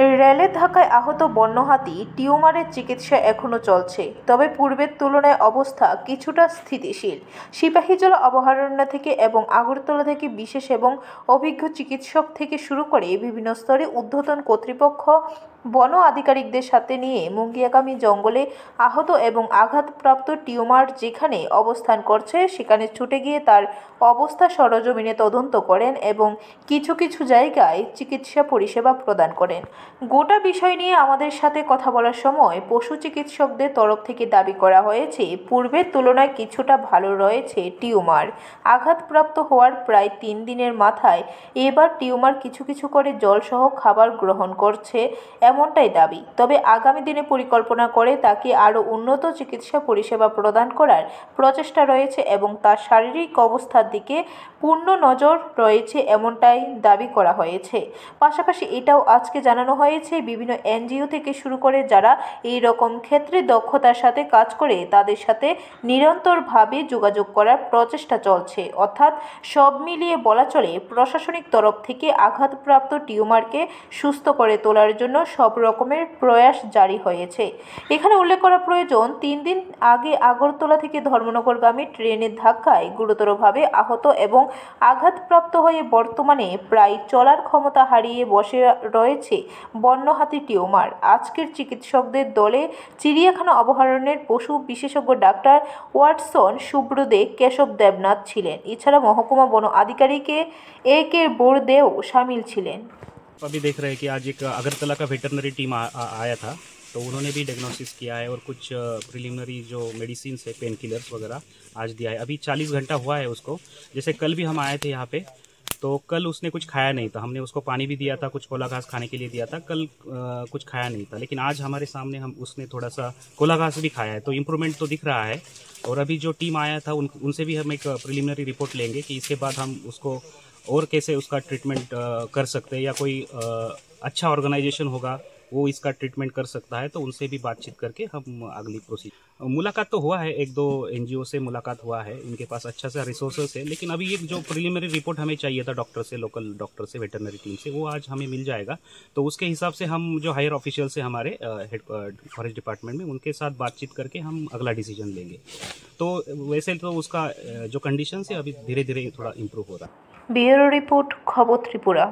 রেলের ধাক্কায় আহত বন্য হাতি টিউমারের চিকিৎসা এখনও চলছে, তবে পূর্বের তুলনায় অবস্থা কিছুটা স্থিতিশীল। সিপাহীজলা অভয়ারণ্য থেকে এবং আগরতলা থেকে বিশেষ এবং অভিজ্ঞ চিকিৎসক থেকে শুরু করে বিভিন্ন স্তরে ঊর্ধ্বতন কর্তৃপক্ষ বন আধিকারিকদের সাথে নিয়ে মুঙ্গিয়াকামী জঙ্গলে আহত এবং আঘাতপ্রাপ্ত টিউমার যেখানে অবস্থান করছে সেখানে ছুটে গিয়ে তার অবস্থা সরজমিনে তদন্ত করেন এবং কিছু কিছু জায়গায় চিকিৎসা পরিষেবা প্রদান করেন। গোটা বিষয় নিয়ে আমাদের সাথে কথা বলার সময় পশু চিকিৎসকদের তরফ থেকে দাবি করা হয়েছে পূর্বের তুলনায় কিছুটা ভালো রয়েছে টিউমার। আঘাতপ্রাপ্ত হওয়ার প্রায় 3 দিনের মাথায় এবার টিউমার কিছু কিছু করে জলসহ খাবার গ্রহণ করছে, এমনটাই দাবি। তবে আগামী দিনে পরিকল্পনা করে তাকে আরও উন্নত চিকিৎসা পরিষেবা প্রদান করার প্রচেষ্টা রয়েছে এবং তার শারীরিক অবস্থার দিকে পূর্ণ নজর রয়েছে, এমনটাই দাবি করা হয়েছে। পাশাপাশি এটাও আজকে জানানো হয়েছে বিভিন্ন এনজিও থেকে শুরু করে যারা এই রকম ক্ষেত্রে দক্ষতার সাথে কাজ করে তাদের সাথে নিরন্তরভাবে যোগাযোগ করার প্রচেষ্টা চলছে। অর্থাৎ সব মিলিয়ে বলা চলে প্রশাসনিক তরফ থেকে আঘাতপ্রাপ্ত টিউমারকে সুস্থ করে তোলার জন্য সব রকমের প্রয়াস জারি হয়েছে। এখানে উল্লেখ করা প্রয়োজন, 3 দিন আগে আগরতলা থেকে ধর্মনগরগামী ট্রেনের ধাক্কায় গুরুতরভাবে আহত এবং আঘাতপ্রাপ্ত হয়ে বর্তমানে প্রায় চলার ক্ষমতা হারিয়ে বসে রয়েছে বন্য হাতি টিউমার। আজকের চিকিৎসকদের দলে চিড়িয়াখানা অভয়ারণ্যের পশু বিশেষজ্ঞ ডাক্তার ওয়াটসন সুব্রদে কেশব দেবনাথ ছিলেন। এছাড়া মহকুমা বন আধিকারিক A.K. बोरदेव शामिल ছিলেন। अभी देख रहे हैं कि आज एक अगरतला का वेटरनरी टीम आया था, तो उन्होंने भी डायग्नोसिस किया है और कुछ प्रिलिमिनरी जो मेडिसिन है, पेन किलर्स वगैरह आज दिया है। अभी 40 घंटा हुआ है उसको। जैसे कल भी हम आए थे यहाँ पे, तो कल उसने कुछ खाया नहीं था, हमने उसको पानी भी दिया था, कुछ कोला घास खाने के लिए दिया था। कल कुछ खाया नहीं था, लेकिन आज हमारे सामने उसने थोड़ा सा कोला घास भी खाया है, तो इम्प्रूवमेंट तो दिख रहा है। और अभी जो टीम आया था उनसे भी हम एक प्रिलिमिनरी रिपोर्ट लेंगे कि इसके बाद हम उसको और कैसे उसका ट्रीटमेंट कर सकते हैं, या कोई अच्छा ऑर्गेनाइजेशन होगा वो इसका ट्रीटमेंट कर सकता है, तो उनसे भी बातचीत करके हम अगली प्रोसीजर। मुलाकात तो हुआ है, 1-2 एनजीओ से मुलाकात हुआ है, इनके पास अच्छा सा रिसोर्सेस है, लेकिन अभी एक जो प्रिलिमिनरी रिपोर्ट हमें चाहिए था डॉक्टर से, लोकल डॉक्टर से, वेटरनरी टीम से, वो आज हमें मिल जाएगा। तो उसके हिसाब से हम जो हायर ऑफिशियल्स हैं हमारे हेड फॉरेस्ट डिपार्टमेंट में, उनके साथ बातचीत करके हम अगला डिसीजन लेंगे। तो वैसे तो उसका जो कंडीशन है अभी धीरे धीरे थोड़ा इम्प्रूव हो रहा है। ब्यूरो रिपोर्ट, खबर त्रिपुरा।